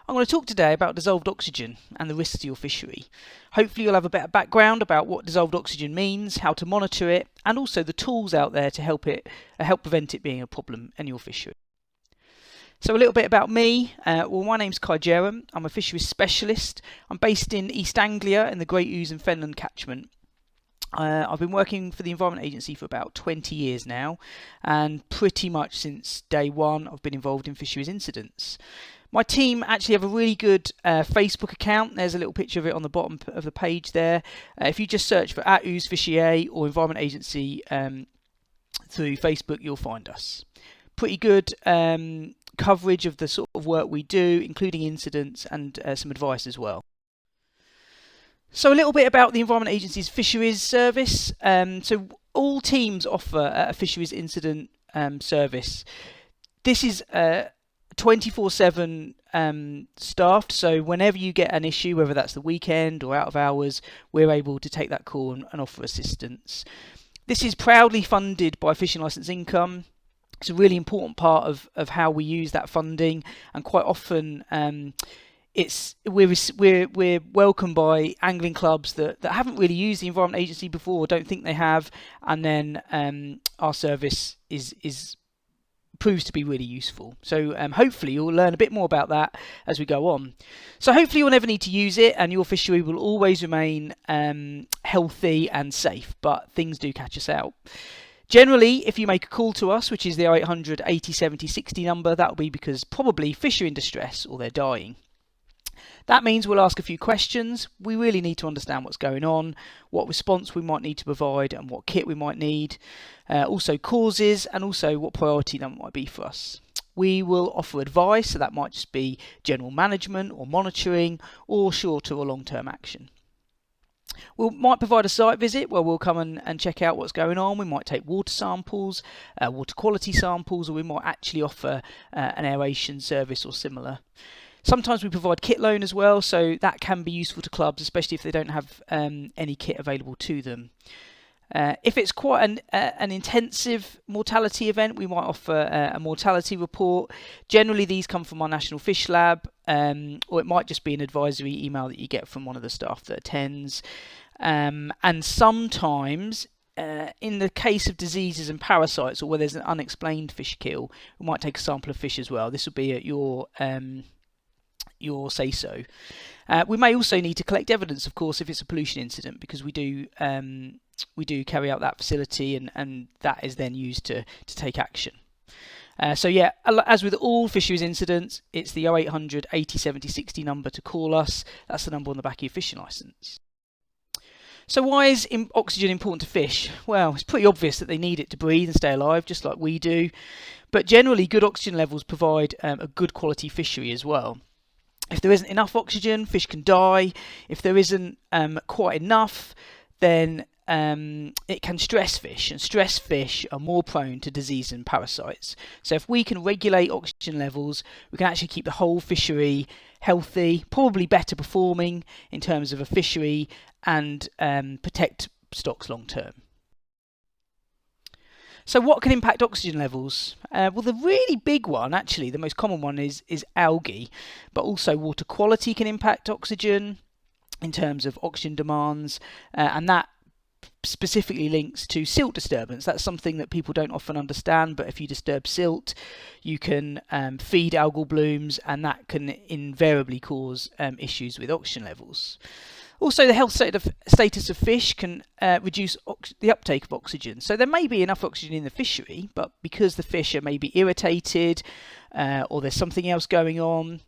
I'm going to talk today about dissolved oxygen and the risks to your fishery. Hopefully you'll have a better background about what dissolved oxygen means, how to monitor it, and also the tools out there to help prevent it being a problem in your fishery. So a little bit about me. My name's Jerrom. I'm a fisheries specialist. I'm based in East Anglia in the Great Ouse and Fenland catchment. I've been working for the Environment Agency for about 20 years now, and pretty much since day one I've been involved in fisheries incidents. My team actually have a really good Facebook account. There's a little picture of it on the bottom of the page there. If you just search for @Fishery or Environment Agency through Facebook, you'll find us. Pretty good coverage of the sort of work we do, including incidents and some advice as well. So a little bit about the Environment Agency's Fisheries service. So all teams offer a fisheries incident service. This is 24/7 staffed, so whenever you get an issue, whether that's the weekend or out of hours, we're able to take that call and offer assistance. This is proudly funded by fishing licence income. It's a really important part of how we use that funding, and quite often we're welcomed by angling clubs that haven't really used the Environment Agency before or don't think they have, and then our service proves to be really useful. So hopefully you'll learn a bit more about that as we go on. So hopefully you'll never need to use it, and your fishery will always remain healthy and safe, but things do catch us out. Generally, if you make a call to us, which is the 0800 80 70 60 number, that will be because probably fish are in distress or they're dying. That means we'll ask a few questions. We really need to understand what's going on, what response we might need to provide, and what kit we might need. Also causes, and also what priority that might be for us. We will offer advice, so that might just be general management or monitoring, or shorter or long-term action. We might provide a site visit where we'll come and check out what's going on. We might take water samples, water quality samples, or we might actually offer an aeration service or similar. Sometimes we provide kit loan as well, so that can be useful to clubs, especially if they don't have any kit available to them. If it's quite an intensive mortality event, we might offer a mortality report. Generally these come from our National Fish Lab, or it might just be an advisory email that you get from one of the staff that attends. And sometimes in the case of diseases and parasites, or where there's an unexplained fish kill, we might take a sample of fish as well. This will be at your say-so. We may also need to collect evidence, of course, if it's a pollution incident, because we do carry out that facility, and that is then used to take action. So yeah, as with all fisheries incidents, it's the 0800 80 70 60 number to call us. That's the number on the back of your fishing licence. So why is oxygen important to fish? Well, it's pretty obvious that they need it to breathe and stay alive, just like we do. But generally, good oxygen levels provide a good quality fishery as well. If there isn't enough oxygen, fish can die. If there isn't quite enough, then it can stress fish, and stressed fish are more prone to disease and parasites. So if we can regulate oxygen levels, we can actually keep the whole fishery healthy, probably better performing in terms of a fishery, and protect stocks long term. So what can impact oxygen levels? Well, the really big one, actually, the most common one is algae, but also water quality can impact oxygen in terms of oxygen demands, and that specifically links to silt disturbance. That's something that people don't often understand, but if you disturb silt, you can feed algal blooms, and that can invariably cause issues with oxygen levels. Also, the health status of fish can reduce the uptake of oxygen. So there may be enough oxygen in the fishery, but because the fish are maybe irritated or there's something else going on,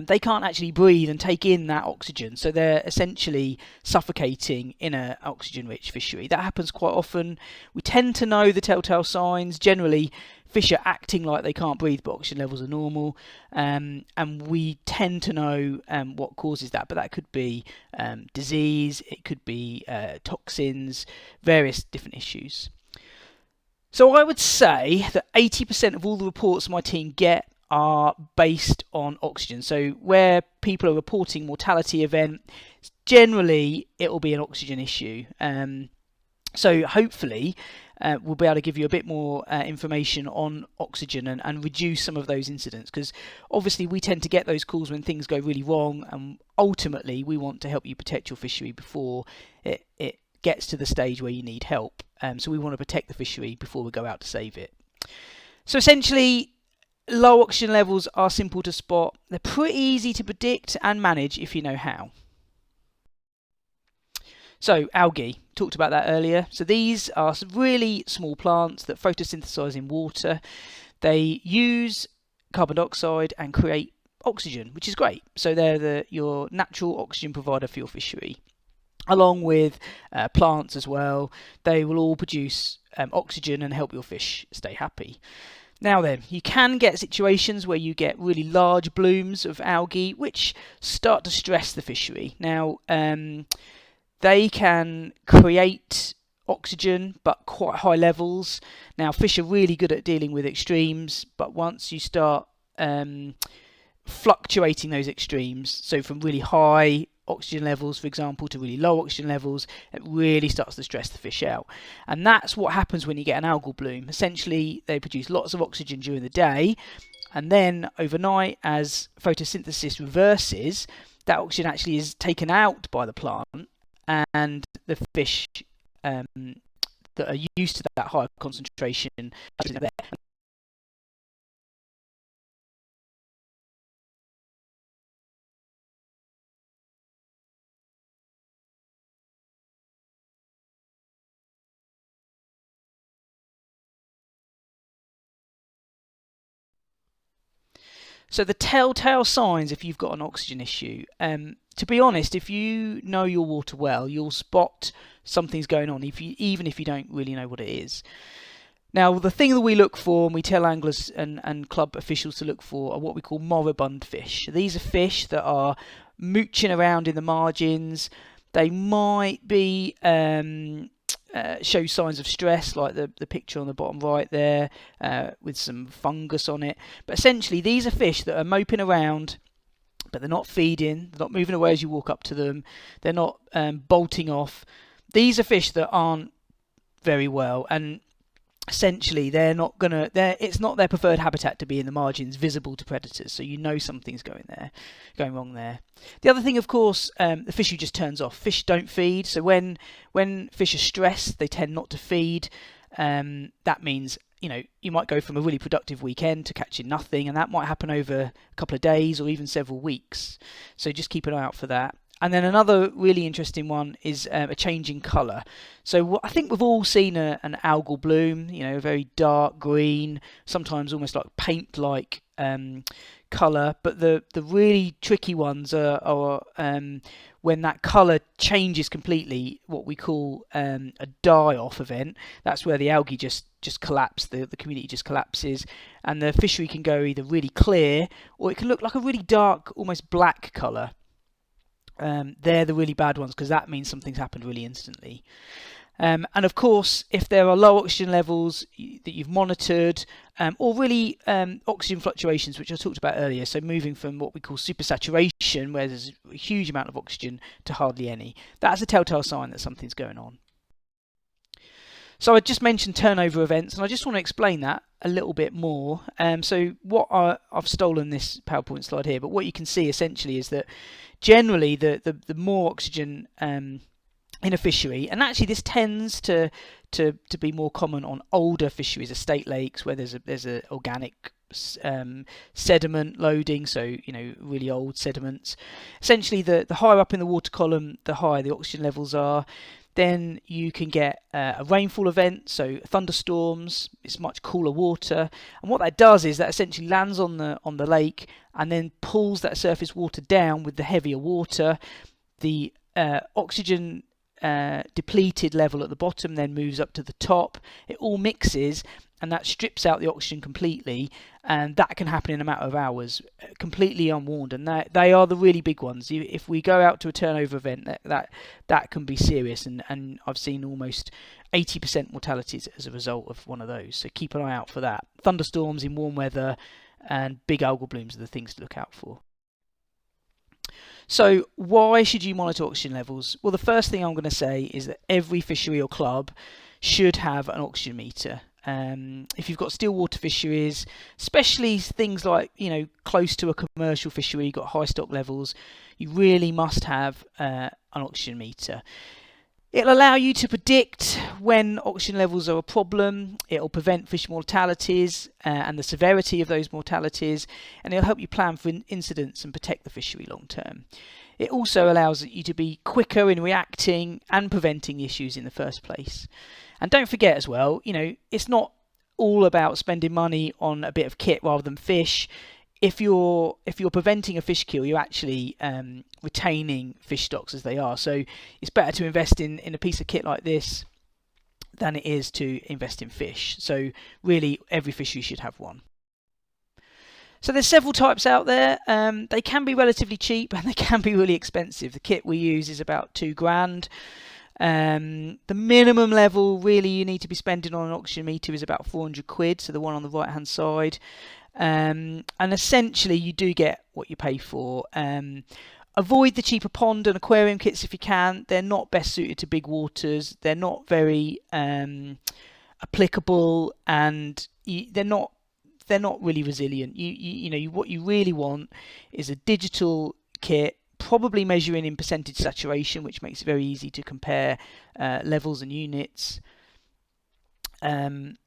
they can't actually breathe and take in that oxygen. So they're essentially suffocating in an oxygen-rich fishery. That happens quite often. We tend to know the telltale signs. Generally, fish are acting like they can't breathe, but oxygen levels are normal. And we tend to know what causes that. But that could be disease, it could be toxins, various different issues. So I would say that 80% of all the reports my team get are based on oxygen. So where people are reporting mortality event, generally it will be an oxygen issue. So hopefully we'll be able to give you a bit more information on oxygen and reduce some of those incidents, because obviously we tend to get those calls when things go really wrong, and ultimately we want to help you protect your fishery before it gets to the stage where you need help. So we want to protect the fishery before we go out to save it. So essentially, low oxygen levels are simple to spot. They're pretty easy to predict and manage if you know how. So algae, talked about that earlier. So these are some really small plants that photosynthesize in water. They use carbon dioxide and create oxygen, which is great. So they're your natural oxygen provider for your fishery. Along with plants as well, they will all produce oxygen and help your fish stay happy. Now then, you can get situations where you get really large blooms of algae which start to stress the fishery. Now, they can create oxygen, but quite high levels. Now, fish are really good at dealing with extremes, but once you start fluctuating those extremes, so from really high oxygen levels, for example, to really low oxygen levels, it really starts to stress the fish out. And that's what happens when you get an algal bloom. Essentially, they produce lots of oxygen during the day, and then overnight, as photosynthesis reverses, that oxygen actually is taken out by the plant, and the fish that are used to that high concentration are there. So the telltale signs if you've got an oxygen issue, to be honest, if you know your water well, you'll spot something's going on, even if you don't really know what it is. Now, the thing that we look for, and we tell anglers and club officials to look for, are what we call Motherbund fish. These are fish that are mooching around in the margins. They might be show signs of stress, like the picture on the bottom right there, with some fungus on it. But essentially, these are fish that are moping around, but they're not feeding, they're not moving away as you walk up to them, they're not bolting off. These are fish that aren't very well, and essentially it's not their preferred habitat to be in the margins, visible to predators, so you know something's going wrong there. The other thing, of course, the fishery just turns off. Fish don't feed, so when fish are stressed, they tend not to feed. That means, you might go from a really productive weekend to catching nothing, and that might happen over a couple of days or even several weeks, so just keep an eye out for that. And then another really interesting one is a change in colour. So I think we've all seen an algal bloom, a very dark green, sometimes almost like paint-like colour. But the really tricky ones are when that colour changes completely, what we call a die-off event. That's where the algae just collapse, the community just collapses, and the fishery can go either really clear, or it can look like a really dark, almost black colour. They're the really bad ones, because that means something's happened really instantly. And of course, if there are low oxygen levels that you've monitored, or really oxygen fluctuations, which I talked about earlier, so moving from what we call supersaturation, where there's a huge amount of oxygen, to hardly any, that's a telltale sign that something's going on. So I just mentioned turnover events, and I just want to explain that a little bit more. So I've stolen this PowerPoint slide here, but what you can see essentially is that generally the more oxygen in a fishery, and actually this tends to be more common on older fisheries, estate lakes, where there's a organic sediment loading, so really old sediments. Essentially, the higher up in the water column, the higher the oxygen levels are. Then you can get a rainfall event, so thunderstorms. It's much cooler water, and what that does is that essentially lands on the lake and then pulls that surface water down with the heavier water. The oxygen depleted level at the bottom then moves up to the top. It all mixes, and that strips out the oxygen completely, and that can happen in a matter of hours, completely unwarned. And they are the really big ones. If we go out to a turnover event, that can be serious, and I've seen almost 80% mortalities as a result of one of those. So keep an eye out for that. Thunderstorms in warm weather and big algal blooms are the things to look out for. So why should you monitor oxygen levels? Well, the first thing I'm going to say is that every fishery or club should have an oxygen meter. If you've got Stillwater fisheries, especially things like, close to a commercial fishery, you've got high stock levels, you really must have an oxygen meter. It'll allow you to predict when oxygen levels are a problem. It'll prevent fish mortalities and the severity of those mortalities, and it'll help you plan for incidents and protect the fishery long term. It also allows you to be quicker in reacting and preventing the issues in the first place. And don't forget as well, it's not all about spending money on a bit of kit rather than fish. If you're preventing a fish kill, you're actually retaining fish stocks as they are. So it's better to invest in a piece of kit like this than it is to invest in fish. So really, every fishery should have one. So there's several types out there. They can be relatively cheap and they can be really expensive. The kit we use is about £2,000. The minimum level really you need to be spending on an oxygen meter is about £400, so the one on the right hand side. And essentially you do get what you pay for. Avoid the cheaper pond and aquarium kits if you can. They're not best suited to big waters. They're not very applicable, and they're not really resilient. What you really want is a digital kit, probably measuring in percentage saturation, which makes it very easy to compare levels and units. And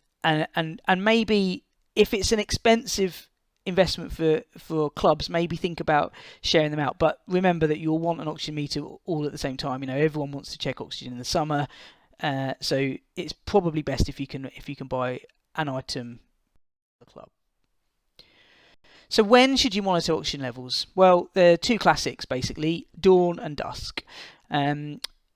maybe if it's an expensive investment for clubs, maybe think about sharing them out. But remember that you'll want an oxygen meter all at the same time. Everyone wants to check oxygen in the summer, so it's probably best if you can buy an item for the club. So when should you monitor oxygen levels? Well, there are two classics basically: dawn and dusk.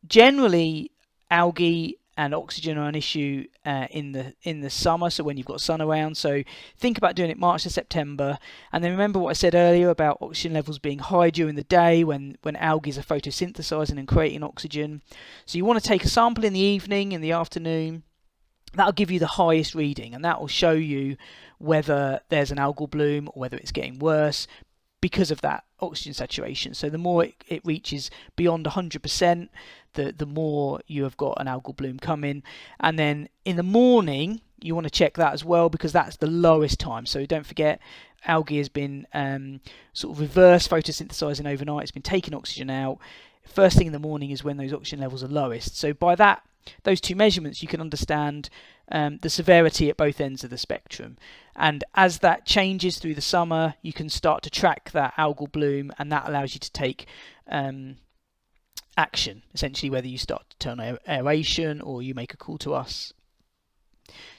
Generally, algae and oxygen are an issue in the summer, so when you've got sun around. So think about doing it March to September, and then remember what I said earlier about oxygen levels being high during the day when algae are photosynthesizing and creating oxygen. So you want to take a sample in the evening, in the afternoon. That'll give you the highest reading, and that will show you whether there's an algal bloom or whether it's getting worse because of that oxygen saturation. So the more it reaches beyond 100%, the more you have got an algal bloom coming. And then in the morning, you want to check that as well, because that's the lowest time. So don't forget, algae has been sort of reverse photosynthesizing overnight. It's been taking oxygen out. First thing in the morning is when those oxygen levels are lowest. So by those two measurements, you can understand the severity at both ends of the spectrum. And as that changes through the summer, you can start to track that algal bloom, and that allows you to take action, essentially, whether you start to turn on aeration or you make a call to us.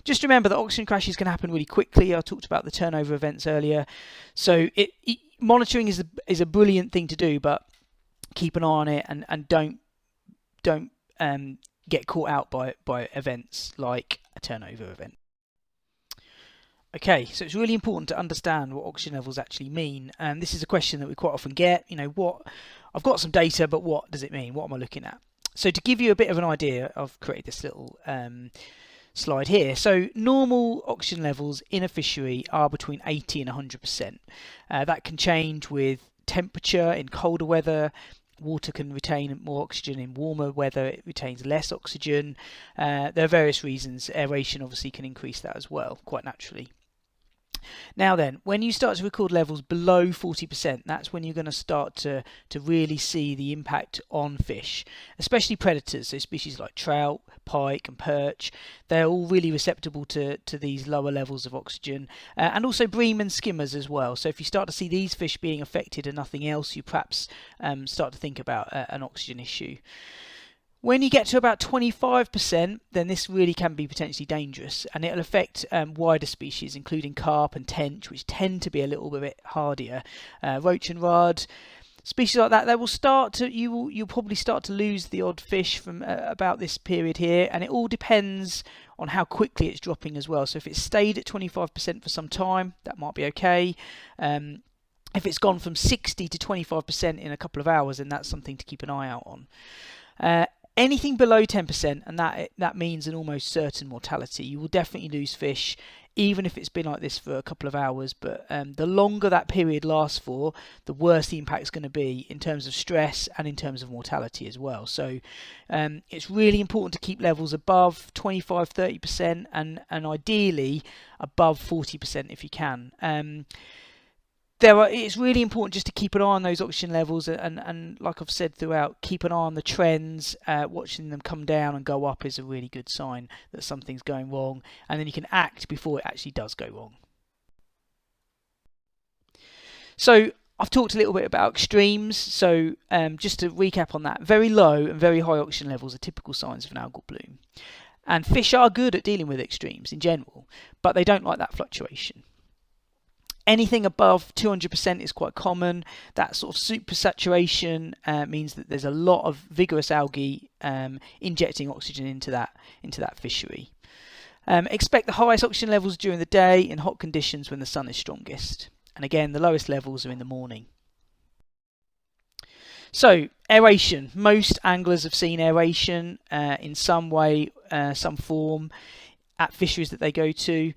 Just remember that oxygen crashes can happen really quickly. I talked about the turnover events earlier. So monitoring is a brilliant thing to do, but keep an eye on it, and don't get caught out by events like a turnover event. Okay, so it's really important to understand what oxygen levels actually mean. And this is a question that we quite often get. I've got some data, but what does it mean? What am I looking at? So to give you a bit of an idea, I've created this little slide here. So normal oxygen levels in a fishery are between 80 and 100%. That can change with temperature. In colder weather, water can retain more oxygen. In warmer weather, it retains less oxygen. There are various reasons. Aeration obviously can increase that as well, quite naturally. Now then, when you start to record levels below 40%, that's when you're going to start to really see the impact on fish, especially predators. So species like trout, pike and perch, they're all really receptible to these lower levels of oxygen, and also bream and skimmers as well. So if you start to see these fish being affected and nothing else, you perhaps start to think about an oxygen issue. When you get to about 25%, then this really can be potentially dangerous, and it'll affect wider species, including carp and tench, which tend to be a little bit hardier. Roach and rudd, species like that, you'll probably start to lose the odd fish from about this period here, and it all depends on how quickly it's dropping as well. So if it's stayed at 25% for some time, that might be okay. If it's gone from 60 to 25% in a couple of hours, then that's something to keep an eye out on. Anything below 10%, and that means an almost certain mortality. You will definitely lose fish, even if it's been like this for a couple of hours. But the longer that period lasts for, the worse the impact is going to be in terms of stress and in terms of mortality as well. So it's really important to keep levels above 25-30% and ideally above 40% if you can. It's really important just to keep an eye on those oxygen levels and like I've said throughout, keep an eye on the trends. Watching them come down and go up is a really good sign that something's going wrong, and then you can act before it actually does go wrong. So I've talked a little bit about extremes, so just to recap on that, very low and very high oxygen levels are typical signs of an algal bloom. And fish are good at dealing with extremes in general, but they don't like that fluctuation. Anything above 200% is quite common. That sort of supersaturation means that there's a lot of vigorous algae injecting oxygen into that fishery. Expect the highest oxygen levels during the day in hot conditions when the sun is strongest. And again, the lowest levels are in the morning. So, aeration. Most anglers have seen aeration in some way, some form at fisheries that they go to.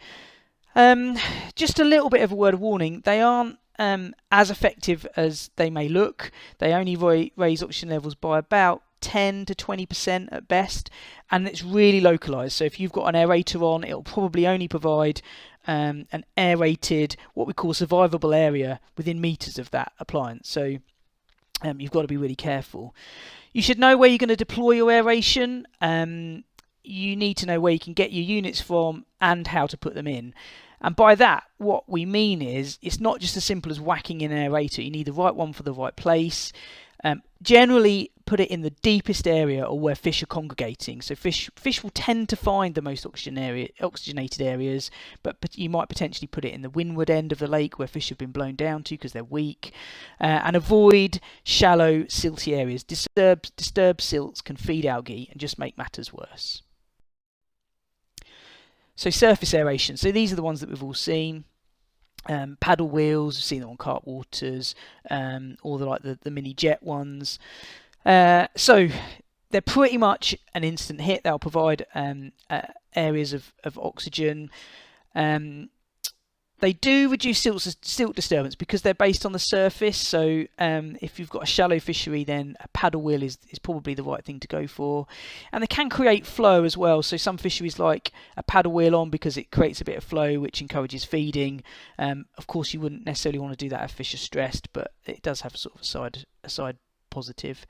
Just a little bit of a word of warning, they aren't as effective as they may look. They only raise oxygen levels by about 10 to 20% at best, and it's really localized. So if you've got an aerator on, it'll probably only provide an aerated, what we call survivable area within meters of that appliance. So you've got to be really careful. You should know where you're going to deploy your aeration. You need to know where you can get your units from and how to put them in. And by that, what we mean is it's not just as simple as whacking in an aerator. You need the right one for the right place. Generally, put it in the deepest area or where fish are congregating. So fish will tend to find the most oxygenated areas, but you might potentially put it in the windward end of the lake where fish have been blown down to because they're weak. And avoid shallow, silty areas. Disturbed silts can feed algae and just make matters worse. So surface aeration. So these are the ones that we've all seen. Paddle wheels, we've seen them on cartwaters, or the mini jet ones. So they're pretty much an instant hit. They'll provide areas of oxygen. They do reduce silt disturbance because they're based on the surface. So if you've got a shallow fishery, then a paddle wheel is probably the right thing to go for. And they can create flow as well. So some fisheries like a paddle wheel on because it creates a bit of flow, which encourages feeding. Of course, you wouldn't necessarily want to do that if fish are stressed, but it does have sort of a side positive.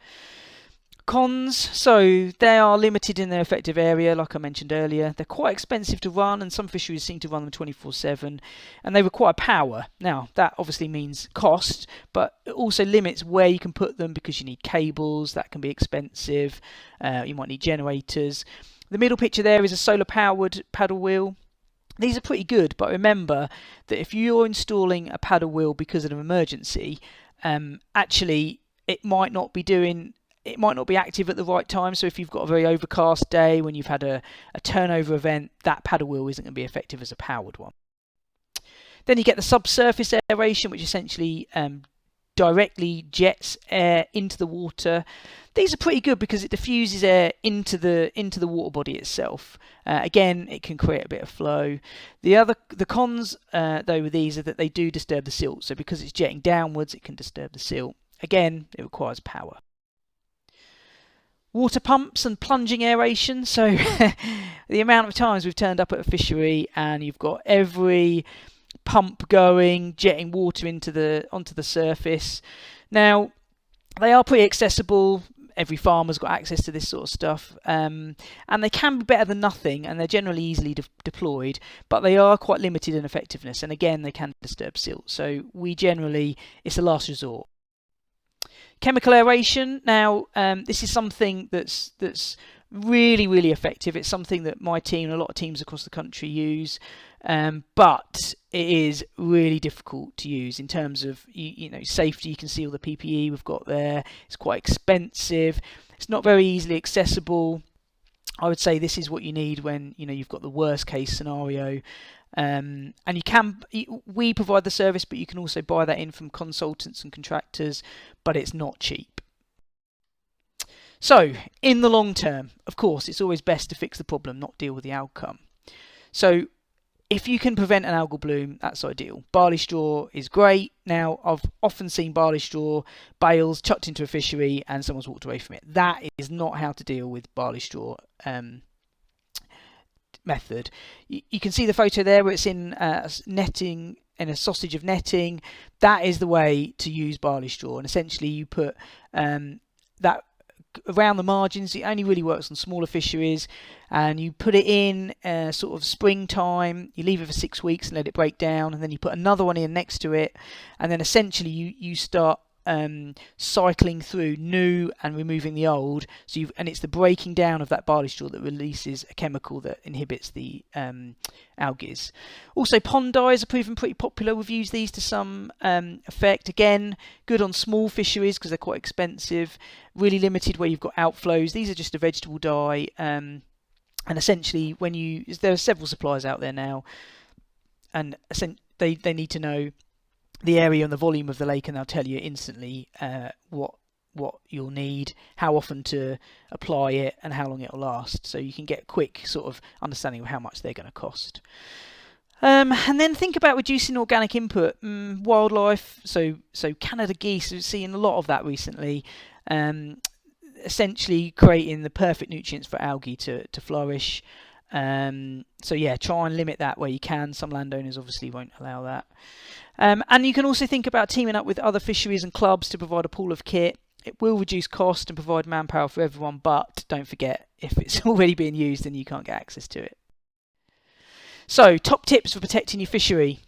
Cons, so they are limited in their effective area, like I mentioned earlier. They're quite expensive to run, and some fisheries seem to run them 24/7, and they require power. Now, that obviously means cost, but it also limits where you can put them because you need cables. That can be expensive. You might need generators. The middle picture there is a solar-powered paddle wheel. These are pretty good, but remember that if you're installing a paddle wheel because of an emergency, actually it might not be active at the right time. So if you've got a very overcast day when you've had a turnover event, that paddle wheel isn't going to be effective as a powered one. Then you get the subsurface aeration, which essentially directly jets air into the water. These are pretty good because it diffuses air into the water body itself. Again, it can create a bit of flow. The cons though with these are that they do disturb the silt. So because it's jetting downwards, it can disturb the silt. Again, it requires power. Water pumps and plunging aeration. So the amount of times we've turned up at a fishery and you've got every pump going, jetting water onto the surface. Now, they are pretty accessible. Every farmer's got access to this sort of stuff, and they can be better than nothing, and they're generally easily deployed, but they are quite limited in effectiveness, and again, they can disturb silt. So it's a last resort. Chemical aeration. Now, this is something that's really, really effective. It's something that my team and a lot of teams across the country use, but it is really difficult to use in terms of safety. You can see all the PPE we've got there. It's quite expensive. It's not very easily accessible. I would say this is what you need when you've got the worst case scenario. And we provide the service, but you can also buy that in from consultants and contractors, but it's not cheap. So, in the long term, of course, it's always best to fix the problem, not deal with the outcome. So, if you can prevent an algal bloom, that's ideal. Barley straw is great. Now, I've often seen barley straw bales chucked into a fishery and someone's walked away from it. That is not how to deal with barley straw method. You can see the photo there where it's in netting, in a sausage of netting. That is the way to use barley straw, and essentially you put that around the margins. It only really works on smaller fisheries, and you put it in sort of springtime. You leave it for 6 weeks and let it break down, and then you put another one in next to it, and then essentially you start cycling through new and removing the old. So and it's the breaking down of that barley straw that releases a chemical that inhibits the algae. Also, pond dyes are proven pretty popular. We've used these to some effect. Again, good on small fisheries because they're quite expensive. Really limited where you've got outflows. These are just a vegetable dye, and essentially there are several suppliers out there now, and they need to know the area and the volume of the lake, and they'll tell you instantly what you'll need, how often to apply it, and how long it'll last. So you can get quick sort of understanding of how much they're going to cost. And then think about reducing organic input. Wildlife, so Canada geese, we're seeing a lot of that recently. Essentially creating the perfect nutrients for algae to flourish. So yeah, try and limit that where you can. Some landowners obviously won't allow that. And you can also think about teaming up with other fisheries and clubs to provide a pool of kit. It will reduce cost and provide manpower for everyone, but don't forget, if it's already being used, then you can't get access to it. So, top tips for protecting your fishery.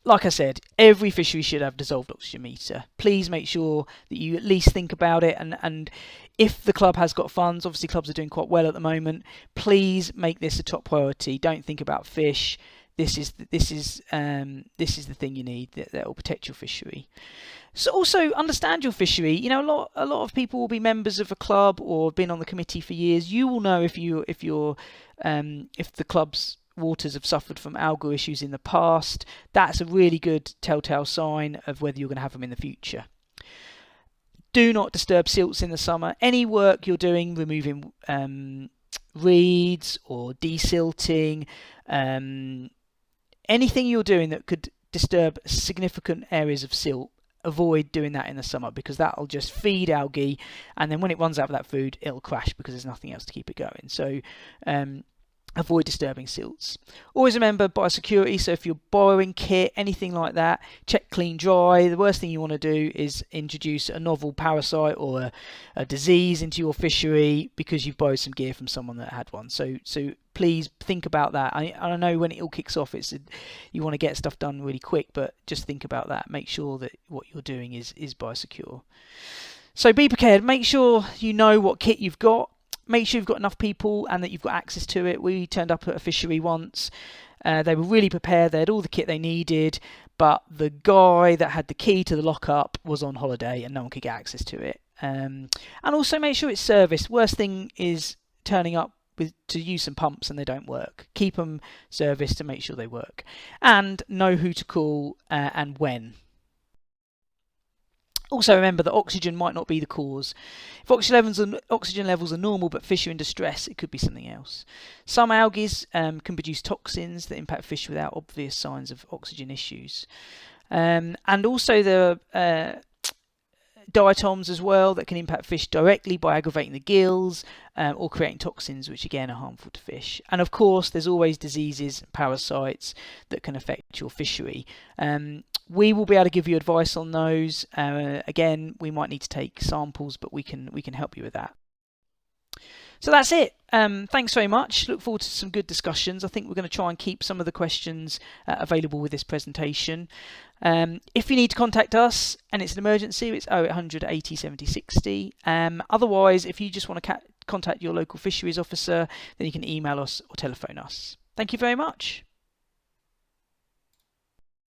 Like I said, every fishery should have dissolved oxygen meter. Please make sure that you at least think about it, and if the club has got funds, obviously clubs are doing quite well at the moment, please make this a top priority. Don't think about fish. This is the thing you need that will protect your fishery. So also understand your fishery. You know, a lot of people will be members of a club or been on the committee for years. You will know if the club's waters have suffered from algal issues in the past. That's a really good telltale sign of whether you're going to have them in the future. Do not disturb silts in the summer. Any work you're doing, removing reeds or desilting, anything you're doing that could disturb significant areas of silt, avoid doing that in the summer, because that'll just feed algae, and then when it runs out of that food, it'll crash because there's nothing else to keep it going. So avoid disturbing silts. Always remember biosecurity, so if you're borrowing kit, anything like that, check clean dry. The worst thing you want to do is introduce a novel parasite or a disease into your fishery because you've borrowed some gear from someone that had one. So please think about that. I know when it all kicks off, you want to get stuff done really quick, but just think about that. Make sure that what you're doing is biosecure. So be prepared. Make sure you know what kit you've got. Make sure you've got enough people and that you've got access to it. We turned up at a fishery once. They were really prepared. They had all the kit they needed, but the guy that had the key to the lockup was on holiday and no one could get access to it. And also make sure it's serviced. Worst thing is turning up to use some pumps and they don't work. Keep them serviced to make sure they work. And know who to call and when. Also remember that oxygen might not be the cause. If oxygen levels are normal but fish are in distress, it could be something else. Some algae can produce toxins that impact fish without obvious signs of oxygen issues. And also there are diatoms as well that can impact fish directly by aggravating the gills or creating toxins which again are harmful to fish. And of course there's always diseases and parasites that can affect your fishery. We will be able to give you advice on those. Again, we might need to take samples, but we can help you with that. So that's it. Thanks very much. Look forward to some good discussions. I think we're going to try and keep some of the questions available with this presentation. If you need to contact us and it's an emergency, it's 0800 80 70 60. Otherwise, if you just want to contact your local fisheries officer, then you can email us or telephone us. Thank you very much.